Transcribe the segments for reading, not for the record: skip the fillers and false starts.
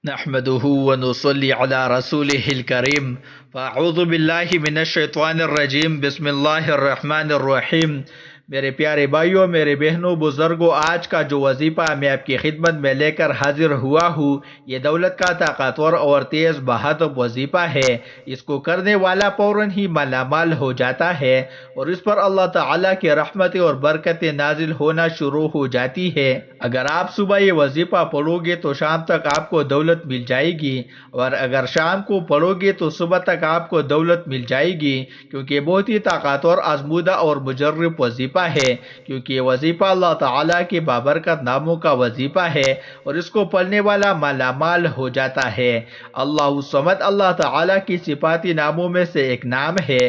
نحمده ونصلي على رسوله الكريم فاعوذ باللہ من الشیطان الرجیم بسم اللہ الرحمن الرحیم۔ میرے پیارے بھائیوں، میرے بہنوں، بزرگوں، آج کا جو وظیفہ میں آپ کی خدمت میں لے کر حاضر ہوا ہوں، یہ دولت کا طاقتور اور تیز بہادر وظیفہ ہے۔ اس کو کرنے والا فوراً ہی مالا مال ہو جاتا ہے اور اس پر اللہ تعالیٰ کی رحمتیں اور برکتیں نازل ہونا شروع ہو جاتی ہے۔ اگر آپ صبح یہ وظیفہ پڑھو گے تو شام تک آپ کو دولت مل جائے گی، اور اگر شام کو پڑھو گے تو صبح تک آپ کو دولت مل جائے گی، کیونکہ یہ بہت ہی طاقتور، آزمودہ اور مجرب وظیفہ ہے، کیونکہ یہ وظیفہ اللہ تعالیٰ کے بابرکت ناموں کا وظیفہ ہے اور اس کو پڑھنے والا مالا مال ہو جاتا ہے۔ اللہ الصمد اللہ تعالیٰ کی صفاتی ناموں میں سے ایک نام ہے۔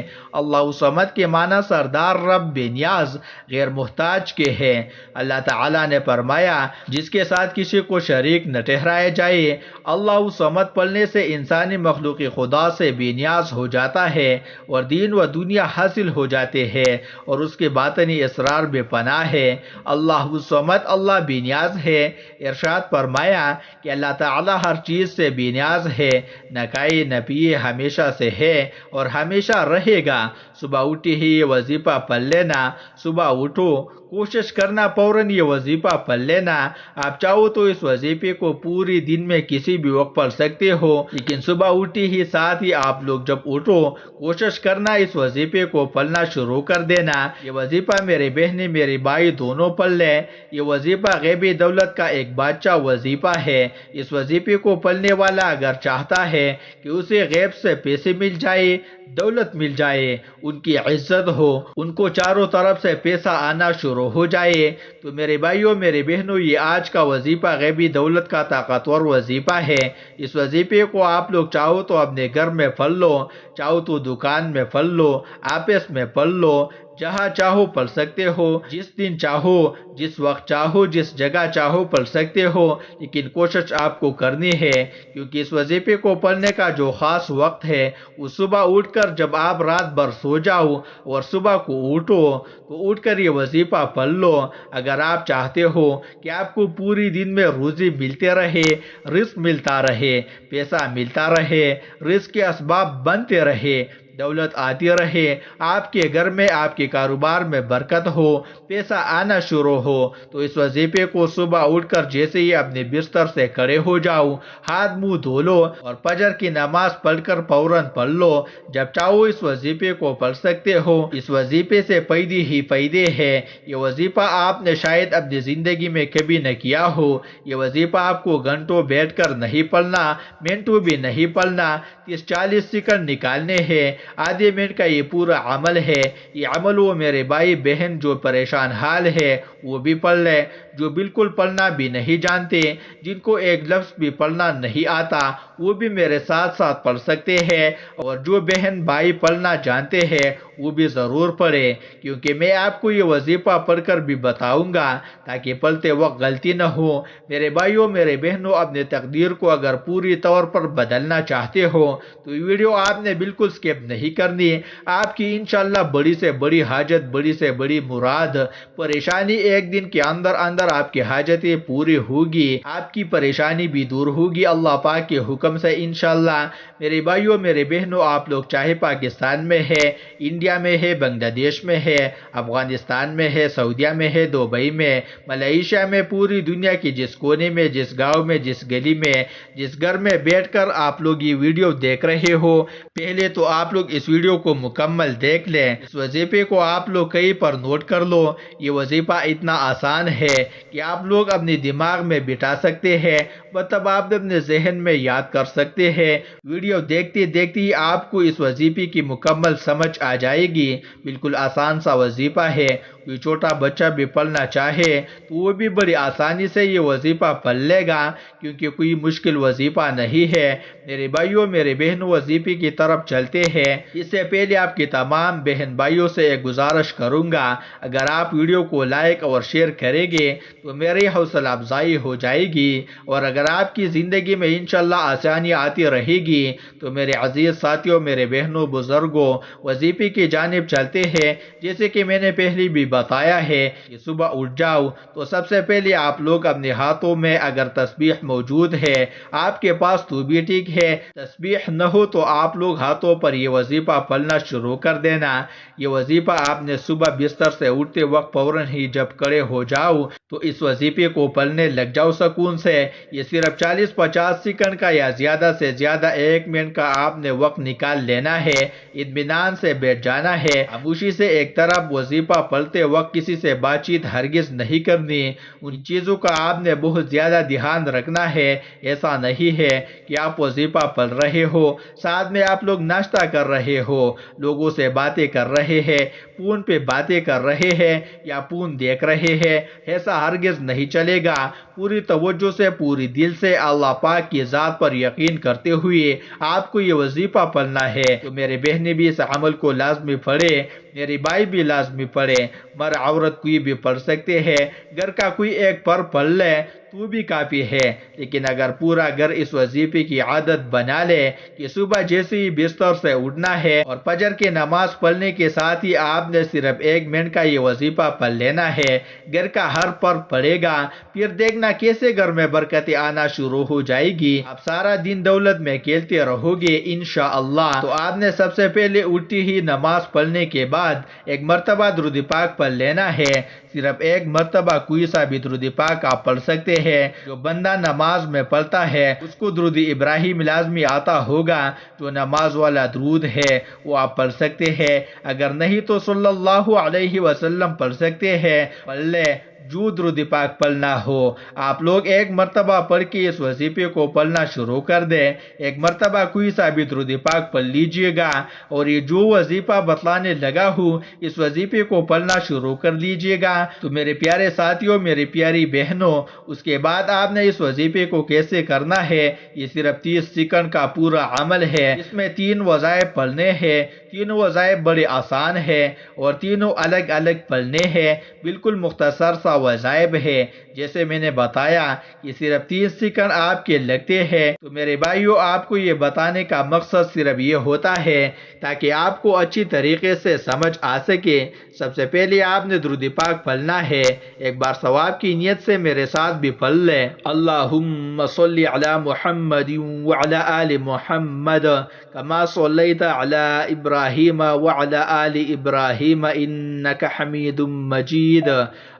اللہ الصمد کے معنی سردار، رب، بے نیاز، غیر محتاج کے ہے۔ اللہ تعالیٰ نے فرمایا، جس کے ساتھ کسی کو شریک نہ ٹھہرایا جائے۔ اللہ الصمد پڑھنے سے انسانی مخلوق خدا سے بے نیاز ہو جاتا ہے اور دین و دنیا حاصل ہو جاتے ہیں، اور اس کے باطنی اسرار بے پناہ ہے۔ اللہ الصمد اللہ بے نیاز ہے۔ ارشاد فرمایا کہ اللہ تعالیٰ ہر چیز سے بے نیاز ہے، نہ کھائے نہ پیے، ہمیشہ سے ہے اور ہمیشہ رہے گا۔ صبح اٹھی ہی یہ وظیفہ پڑھ لینا۔ صبح اٹھو، کوشش کرنا فوراً یہ وظیفہ پڑھ لینا۔ آپ چاہو تو اس وظیفے کو پوری دن میں کسی بھی وقت پڑھ سکتے ہو، لیکن صبح اٹھی ہی ساتھ ہی آپ لوگ جب اٹھو، کوشش کرنا اس وظیفے کو پڑھنا شروع کر دینا۔ یہ وظیفہ میرے بہنیں، میرے بھائی دونوں پڑھ لیں۔ یہ وظیفہ غیبی دولت کا ایک بادشاہ وظیفہ ہے۔ اس وظیفے کو پڑھنے والا اگر چاہتا ہے کہ اسے غیب سے پیسے مل جائے، دولت مل جائے، ان کی عزت ہو، ان کو چاروں طرف سے پیسہ آنا شروع ہو جائے، تو میرے بھائیوں، میرے بہنوں، یہ آج کا وظیفہ غیبی دولت کا طاقتور وظیفہ ہے۔ اس وظیفے کو آپ لوگ چاہو تو اپنے گھر میں پڑھ لو، چاہو تو دکان میں پڑھ لو، آفس میں پڑھ لو، جہاں چاہو پڑھ سکتے ہو، جس دن چاہو، جس وقت چاہو، جس جگہ چاہو پڑھ سکتے ہو، لیکن کوشش آپ کو کرنی ہے، کیونکہ اس وظیفے کو پڑھنے کا جو خاص وقت ہے وہ صبح اٹھ کر، جب آپ رات بھر سو جاؤ اور صبح کو اٹھو تو اٹھ کر یہ وظیفہ پڑھ لو۔ اگر آپ چاہتے ہو کہ آپ کو پوری دن میں روزی ملتے رہے، رزق ملتا رہے، پیسہ ملتا رہے، رزق کے اسباب بنتے رہے، دولت آتی رہے، آپ کے گھر میں، آپ کے کاروبار میں برکت ہو، پیسہ آنا شروع ہو، تو اس وظیفے کو صبح اٹھ کر جیسے ہی اپنے بستر سے کھڑے ہو جاؤ، ہاتھ منہ دھو لو اور فجر کی نماز پڑھ کر فوراً پڑھ لو۔ جب چاہو اس وظیفے کو پڑھ سکتے ہو۔ اس وظیفے سے فائدے ہی فائدے ہیں۔ یہ وظیفہ آپ نے شاید اپنی زندگی میں کبھی نہ کیا ہو۔ یہ وظیفہ آپ کو گھنٹوں بیٹھ کر نہیں پڑھنا، منٹوں بھی نہیں پڑھنا، 30-40 سیکنڈ نکالنے ہیں، آدھے منٹ کا یہ پورا عمل ہے۔ یہ عمل وہ میرے بھائی بہن جو پریشان حال ہے وہ بھی پڑھ لے، جو بالکل پڑھنا بھی نہیں جانتے، جن کو ایک لفظ بھی پڑھنا نہیں آتا، وہ بھی میرے ساتھ ساتھ پڑھ سکتے ہیں، اور جو بہن بھائی پڑھنا جانتے ہیں وہ بھی ضرور پڑھے، کیونکہ میں آپ کو یہ وظیفہ پڑھ کر بھی بتاؤں گا تاکہ پڑھتے وقت غلطی نہ ہو۔ میرے بھائیوں، میرے بہنوں، اپنے تقدیر کو اگر پوری طور پر بدلنا چاہتے ہو تو یہ ویڈیو آپ نے بالکل سکپ نہیں کرنی۔ آپ کی انشاءاللہ بڑی سے بڑی حاجت، بڑی سے بڑی مراد، پریشانی ایک دن کے اندر اندر آپ کی حاجتیں پوری ہوگی، آپ کی پریشانی بھی دور ہوگی اللہ پاک کے حکم سے انشاءاللہ۔ میرے بھائیوں، میرے بہنوں، آپ لوگ چاہے پاکستان میں ہے، انڈیا میں ہے، بنگلہ دیش میں ہے، افغانستان میں ہے، سعودیہ میں ہے، دبئی میں، ملائیشیا میں، پوری دنیا کی جس کونے میں، جس گاؤں میں، جس گلی میں، جس گھر میں بیٹھ کر آپ لوگ یہ ویڈیو دیکھ رہے ہو، پہلے تو آپ لوگ اس ویڈیو کو مکمل دیکھ لیں۔ اس وظیفے کو آپ لوگ کہیں پر نوٹ کر لو۔ یہ وظیفہ اتنا آسان ہے کہ آپ لوگ اپنے دماغ میں بٹھا سکتے ہیں، مطلب آپ اپنے ذہن میں یاد کر سکتے ہیں۔ ویڈیو دیکھتے دیکھتے ہی آپ کو اس وظیفے کی مکمل سمجھ آ جائے گی۔ بالکل آسان سا وظیفہ ہے، کوئی چھوٹا بچہ بھی پڑھنا چاہے تو وہ بھی بڑی آسانی سے یہ وظیفہ پڑھ لے گا، کیونکہ کوئی مشکل وظیفہ نہیں ہے۔ میرے بھائیوں، میرے بہنوں، وظیفے کی طرف چلتے ہیں۔ اس سے پہلے آپ کے تمام بہن بھائیوں سے ایک گزارش کروں گا، اگر آپ ویڈیو کو لائک اور شیئر کریں گے تو میری حوصلہ افزائی ہو جائے گی، اور اگر آپ کی زندگی میں انشاءاللہ آسانی آتی رہے گی تو میرے عزیز ساتھیوں، میرے بہنوں، بزرگوں، وظیفے کی جانب چلتے ہیں۔ جیسے کہ میں نے پہلے بھی بتایا ہے کہ صبح اٹھ جاؤ تو سب سے پہلے آپ لوگ اپنے ہاتھوں میں اگر تسبیح موجود ہے آپ کے پاس تو بھی ٹھیک ہے، تسبیح نہ ہو تو آپ لوگ ہاتھوں پر یہ وظیفہ پڑھنا شروع کر دینا۔ یہ وظیفہ آپ نے صبح بستر سے اٹھتے وقت فوراً ہی جب کھڑے ہو جاؤ تو اس وظیفے کو پڑھنے لگ جاؤ سکون سے۔ یہ صرف 40-50 سیکنڈ کا یا زیادہ سے زیادہ 1 منٹ کا آپ نے وقت نکال لینا ہے، اطمینان سے بیٹھ جانا ہے۔ خاموشی سے ایک طرف وظیفہ پڑھتے وقت کسی سے بات چیت ہرگز نہیں کرنی، ان چیزوں کا آپ نے بہت زیادہ دھیان رکھنا ہے۔ ایسا نہیں ہے کہ آپ وظیفہ پڑھ رہے ہو، ساتھ میں آپ لوگ ناشتہ کر رہے ہو، لوگوں سے باتیں کر رہے ہیں، فون پہ باتیں کر رہے ہیں یا فون دیکھ رہے ہیں، ایسا ہرگز نہیں چلے گا۔ پوری توجہ سے پوری دل سے اللہ پاک کی ذات پر یقین کرتے ہوئے آپ کو یہ وظیفہ پڑھنا ہے۔ تو میرے بہنیں بھی اس عمل کو لازمی پڑھے، میری بھائی بھی لازمی پڑھے، مر عورت کوئی بھی پڑھ سکتے ہیں، گھر کا کوئی ایک پڑھ لے تو بھی کافی ہے، لیکن اگر پورا گھر اس وظیفے کی عادت بنا لے کہ صبح جیسے ہی بستر سے اٹھنا ہے اور فجر کی نماز پڑھنے کے ساتھ ہی آپ نے صرف 1 منٹ کا یہ وظیفہ پڑھ لینا ہے، گھر کا ہر فرد پڑھے گا، پھر دیکھنا کیسے گھر میں برکتیں آنا شروع ہو جائے گی، آپ سارا دن دولت میں کھیلتے رہو گے انشاءاللہ۔ تو آپ نے سب سے پہلے اٹھتی ہی نماز پڑھنے کے بعد 1 مرتبہ درود پاک پڑھ لینا ہے، صرف 1 مرتبہ کوئی سا بھی درود پاک آپ پڑھ سکتے ہیں۔ جو بندہ نماز میں پڑھتا ہے اس کو درود ابراہیم لازمی آتا ہوگا، جو نماز والا درود ہے وہ آپ پڑھ سکتے ہیں، اگر نہیں تو صلی اللہ علیہ وسلم پڑھ سکتے ہیں، پڑھ لے جو درود پاک پڑھنا ہو۔ آپ لوگ 1 مرتبہ پڑھ کے اس وظیفے کو پڑھنا شروع کر دیں، 1 مرتبہ کوئی سا بھی درود پاک پڑھ لیجئے گا، اور یہ جو وظیفہ بتلانے لگا ہوں اس وظیفے کو پڑھنا شروع کر لیجئے گا۔ تو میرے پیارے ساتھیوں، میری پیاری بہنوں، اس کے بعد آپ نے اس وظیفے کو کیسے کرنا ہے، یہ صرف 30 سیکنڈ کا پورا عمل ہے، اس میں 3 وظائف پڑھنے ہیں، تینوں وظائف بڑے آسان ہیں اور تینوں الگ الگ پڑھنے ہیں، بالکل مختصر سا وظائف ہے، جیسے میں نے بتایا کہ صرف 30 سیکنڈ آپ کے لگتے ہیں۔ تو میرے بھائیوں، آپ کو یہ بتانے کا مقصد صرف یہ ہوتا ہے تاکہ آپ کو اچھی طریقے سے سمجھ آ سکے۔ سب سے پہلے آپ نے درود پاک پڑھنا ہے، ایک بار ثواب کی نیت سے میرے ساتھ بھی پڑھ لیں۔ اللہم صلی علی محمد وعلی آل محمد کما صلیت علی ابراہیم وعلی آل ابراہیم انک حمید مجید۔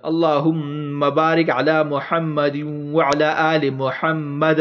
اللہم بارک علی محمد وعلی آل محمد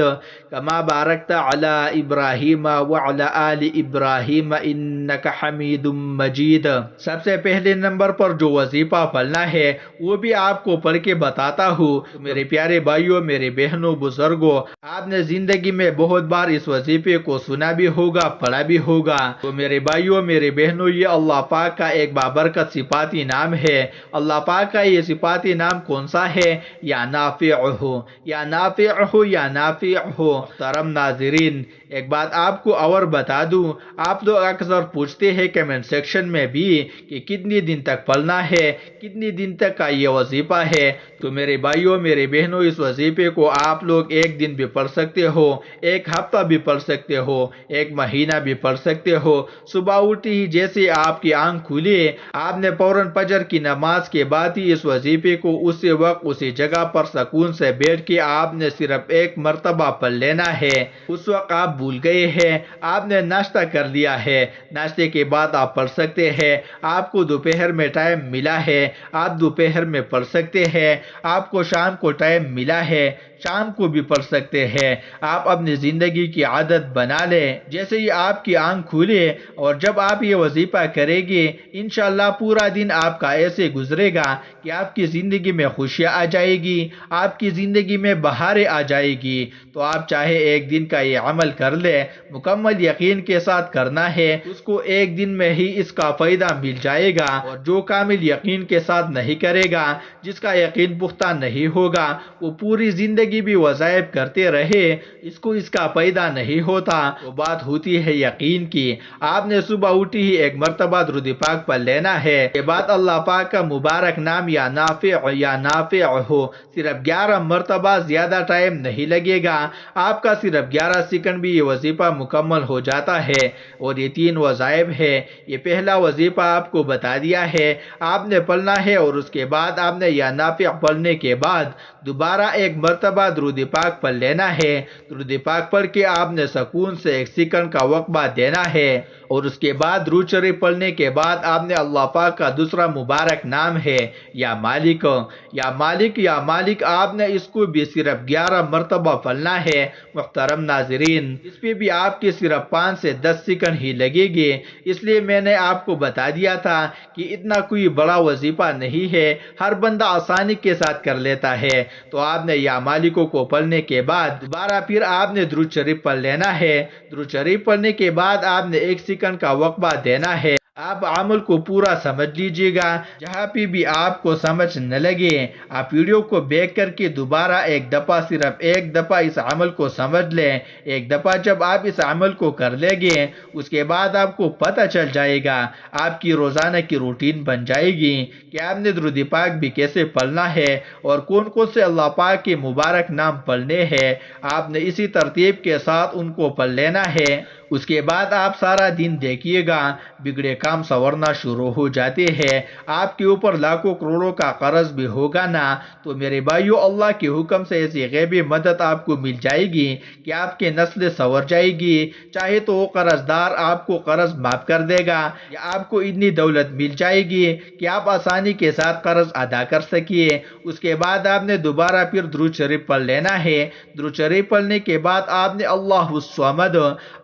کما بارکت علی ابراہیم وعلی آل ابراہیم انک حمید مجید۔ سب سے پہلے نمبر پر جو وظیفہ پڑھنا ہے وہ بھی آپ کو پڑھ کے بتاتا ہوں۔ تو میرے پیارے بھائیوں، میرے بہنوں، بزرگوں، آپ نے زندگی میں بہت بار اس وظیفے کو سنا بھی ہوگا، پڑھا بھی ہوگا۔ تو میرے بھائیوں، میرے بہنوں، یہ اللہ پاک کا ایک بابرکت صفاتی نام ہے۔ اللہ پاک کا یہ صفاتی نام کون سا ہے؟ یا نافع ہو، یا نافع ہو، یا نافع ہو۔ محترم ناظرین، ایک بات آپ کو اور بتا دوں، آپ لوگ اکثر پوچھتے ہیں کمنٹ سیکشن میں بھی کہ کتنی دن تک پڑھنا ہے، کتنی دن تک کا یہ وظیفہ ہے۔ تو میرے بھائیوں، میرے بہنوں، اس وظیفے کو آپ لوگ 1 دن بھی پڑھ سکتے ہو، 1 ہفتہ بھی پڑھ سکتے ہو، 1 مہینہ بھی پڑھ سکتے ہو۔ صبح اٹھی ہی جیسے آپ کی آنکھ کھلی، آپ نے فوراً فجر کی نماز کے بعد ہی اس وظیفے کو اسی وقت اسی جگہ پر سکون سے بیٹھ کے آپ نے صرف 1 مرتبہ پڑھ لینا ہے۔ اس وقت آپ بھول گئے ہیں، آپ نے ناشتہ کر لیا ہے، ناشتے کے بعد آپ پڑھ سکتے ہیں۔ آپ کو دوپہر میں ٹائم ملا ہے، آپ دوپہر میں پڑھ سکتے ہیں۔ آپ کو شام کو ٹائم ملا ہے، شام کو بھی پڑھ سکتے ہیں۔ آپ اپنی زندگی کی عادت بنا لیں، جیسے ہی آپ کی آنکھ کھلے اور جب آپ یہ وظیفہ کریں گے، انشاءاللہ پورا دن آپ کا ایسے گزرے گا کہ آپ کی زندگی میں خوشیاں آ جائے گی، آپ کی زندگی میں بہاریں آ جائے گی۔ تو آپ چاہے 1 دن کا یہ عمل کر لیں، مکمل یقین کے ساتھ کرنا ہے، اس کو 1 دن میں ہی اس کا فائدہ مل جائے گا، اور جو کامل یقین کے ساتھ نہیں کرے گا، جس کا یقین پختہ نہیں ہوگا، وہ پوری زندگی بھی وظائف کرتے رہے، اس کو اس کا فائدہ نہیں ہوتا۔ وہ بات ہوتی ہے یقین کی۔ آپ نے صبح اٹھی ہی 1 مرتبہ درود پاک پڑھ لینا ہے، یہ بات اللہ پاک کا مبارک نام یا نافع یا نافع ہو، صرف 11 مرتبہ، زیادہ ٹائم نہیں لگے گا، آپ کا صرف 11 سیکنڈ بھی یہ وظیفہ مکمل ہو جاتا ہے۔ اور یہ 3 وظائف ہے۔ یہ پہلا وظیفہ آپ کو بتا دیا ہے، آپ نے پڑھنا ہے اور اس کے بعد آپ نے یا نافع پڑھنے کے بعد دوبارہ ایک مرتبہ درود پاک پڑھ لینا ہے۔ درود پاک پڑھ کے آپ نے سکون سے 1 سیکنڈ کا وقفہ دینا ہے، اور اس کے بعد درود شریف پڑھنے کے بعد آپ نے اللہ پاک کا دوسرا مبارک نام ہے یا مالک، یا مالک، یا مالک، آپ نے اس کو بھی صرف 11 مرتبہ پڑھنا ہے۔ محترم ناظرین، اس پہ بھی آپ کے صرف 5 سے 10 سیکنڈ ہی لگے گے، اس لیے میں نے آپ کو بتا دیا تھا کہ اتنا کوئی بڑا وظیفہ نہیں ہے، ہر بندہ آسانی کے ساتھ کر لیتا ہے۔ تو آپ نے یا مالکوں کو پڑھنے کے بعد دوبارہ پھر آپ نے درود شریف پڑھ لینا ہے۔ درود شریف پڑھنے کے بعد آپ نے 1 سیکنڈ کا وقفہ دینا ہے۔ آپ عمل کو پورا سمجھ لیجئے گا، جہاں پہ بھی آپ کو سمجھ نہ لگے آپ ویڈیو کو بیک کر کے دوبارہ ایک دفعہ، صرف ایک دفعہ اس عمل کو سمجھ لیں۔ ایک دفعہ جب آپ اس عمل کو کر لیں گے، اس کے بعد آپ کو پتہ چل جائے گا، آپ کی روزانہ کی روٹین بن جائے گی کہ آپ نے درود پاک بھی کیسے پڑھنا ہے اور کون کون سے اللہ پاک کے مبارک نام پڑھنے ہیں۔ آپ نے اسی ترتیب کے ساتھ ان کو پڑھ لینا ہے۔ اس کے بعد آپ سارا دن دیکھیے گا، بگڑے کام سنورنا شروع ہو جاتے ہیں۔ آپ کے اوپر لاکھوں کروڑوں کا قرض بھی ہوگا نا، تو میرے بھائیو، اللہ کے حکم سے ایسی غیبی مدد آپ کو مل جائے گی کہ آپ کے نسل سنور جائے گی۔ چاہے تو وہ قرض دار آپ کو قرض معاف کر دے گا، یا آپ کو اتنی دولت مل جائے گی کہ آپ آسانی کے ساتھ قرض ادا کر سکیے۔ اس کے بعد آپ نے دوبارہ پھر درود شریف پڑھ لینا ہے۔ درود شریف پڑھنے کے بعد آپ نے اللہ الصمد،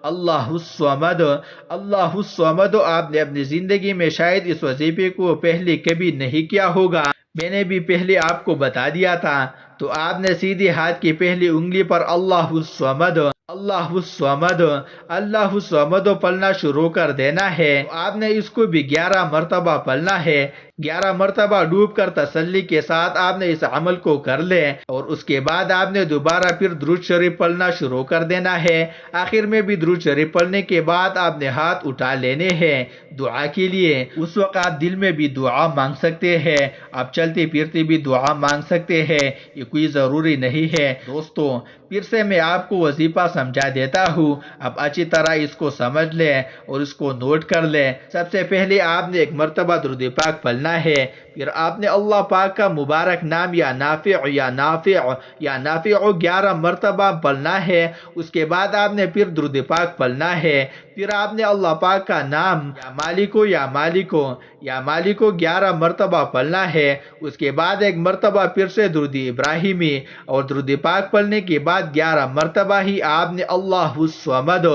اللہ الصمد، اللہ الصمد، آپ نے اپنی زندگی میں شاید اس وظیفے کو پہلے کبھی نہیں کیا ہوگا، میں نے بھی پہلے آپ کو بتا دیا تھا۔ تو آپ نے سیدھے ہاتھ کی پہلی انگلی پر اللہ الصمد، اللہ الصمد، اللہ الصمد پڑھنا شروع کر دینا ہے۔ آپ نے اس کو بھی 11 مرتبہ پڑھنا ہے۔ 11 مرتبہ ڈوب کر تسلی کے ساتھ آپ نے اس عمل کو کر لے، اور اس کے بعد آپ نے دوبارہ پھر درود شریف پڑھنا شروع کر دینا ہے۔ آخر میں بھی درود شریف پڑھنے کے بعد آپ نے ہاتھ اٹھا لینے ہیں دعا کے لیے۔ اس وقت آپ دل میں بھی دعا مانگ سکتے ہیں، آپ چلتے پھرتے بھی دعا مانگ سکتے ہیں، یہ کوئی ضروری نہیں ہے۔ دوستو، پھر سے میں آپ کو وظیفہ سمجھا دیتا ہوں، آپ اچھی طرح اس کو سمجھ لیں اور اس کو نوٹ کر لیں۔ سب سے پہلے آپ نے 1 مرتبہ درود پاک پڑھنا ہے، پھر آپ نے اللہ پاک کا مبارک نام یا نافع، یا نافع، یا نافع 11 مرتبہ پڑھنا ہے۔ اس کے بعد آپ نے پھر درود پاک پڑھنا ہے، پھر آپ نے اللہ پاک کا نام یا مالکو، یا مالکو، یا مالکو 11 مرتبہ پڑھنا ہے۔ اس کے بعد 1 مرتبہ پھر سے درود ابراہیمی، اور درود پاک پڑھنے کے بعد 11 مرتبہ ہی آپ نے اللہ الصمد،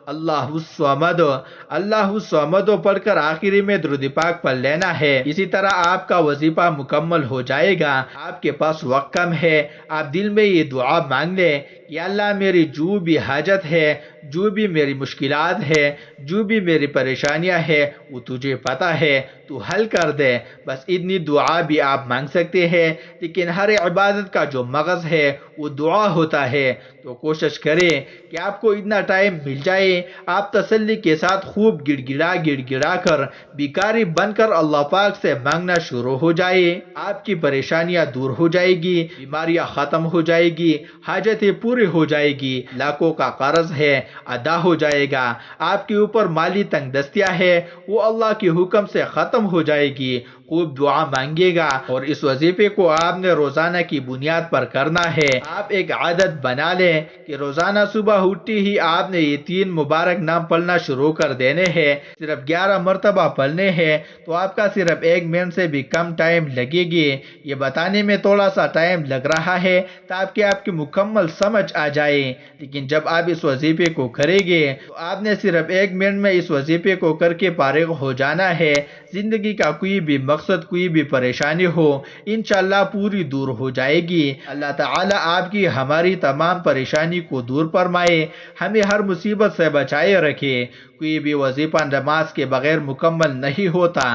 اللہ الصمد، اللہ الصمد پڑھ کر آخری میں درود پاک پڑھ لینا ہے۔ اسی طرح آپ کا وظیفہ مکمل ہو جائے گا۔ آپ کے پاس وقت کم ہے، آپ دل میں یہ دعا مانگ لیں کہ اللہ میری جو بھی حاجت ہے، جو بھی میری مشکلات ہے، جو بھی میری پریشانیاں ہے، وہ تجھے پتہ ہے، تو حل کر دے۔ بس اتنی دعا بھی آپ مانگ سکتے ہیں، لیکن ہر عبادت کا جو مغز ہے وہ دعا ہوتا ہے، تو کوشش کریں کہ آپ کو اتنا ٹائم مل جائے، آپ تسلی کے ساتھ خوب گڑ گڑا کر بیکاری بن کر اللہ پاک سے مانگنا شروع ہو جائے۔ آپ کی پریشانیاں دور ہو جائے گی، بیماریاں ختم ہو جائے گی، حاجتیں پوری ہو جائے گی، لاکھوں کا قرض ہے ادا ہو جائے گا، آپ کے اوپر مالی تنگ دستیاں ہے وہ اللہ کے حکم سے ختم ہو جائے گی۔ خوب دعا مانگے گا، اور اس وظیفے کو آپ نے روزانہ کی بنیاد پر کرنا ہے۔ آپ ایک عادت بنا لیں کہ روزانہ صبح اٹھتے ہی آپ نے یہ 3 مبارک نام پڑھنا شروع کر دینے ہیں، صرف 11 مرتبہ پڑھنے ہیں، تو آپ کا صرف 1 منٹ سے بھی کم ٹائم لگے گی۔ یہ بتانے میں تھوڑا سا ٹائم لگ رہا ہے تاکہ آپ کی مکمل سمجھ آ جائے، لیکن جب آپ اس وظیفے کو کریں گے تو آپ نے صرف 1 منٹ میں اس وظیفے کو کر کے فارغ ہو جانا ہے۔ زندگی کا کوئی بھی مقصد، کوئی بھی پریشانی ہو، انشاءاللہ پوری دور ہو جائے گی۔ اللہ تعالی آپ کی ہماری تمام پریشانی کو دور فرمائے، ہمیں ہر مصیبت سے بچائے رکھے۔ کوئی بھی وظیفہ نماز کے بغیر مکمل نہیں ہوتا،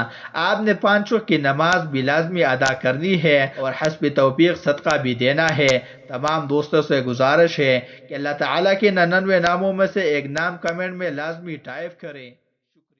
آپ نے 5 وقت کی نماز بھی لازمی ادا کرنی ہے، اور حسب توفیق صدقہ بھی دینا ہے۔ تمام دوستوں سے گزارش ہے کہ اللہ تعالیٰ کے 99 ناموں میں سے ایک نام کمنٹ میں لازمی ٹائپ کریں۔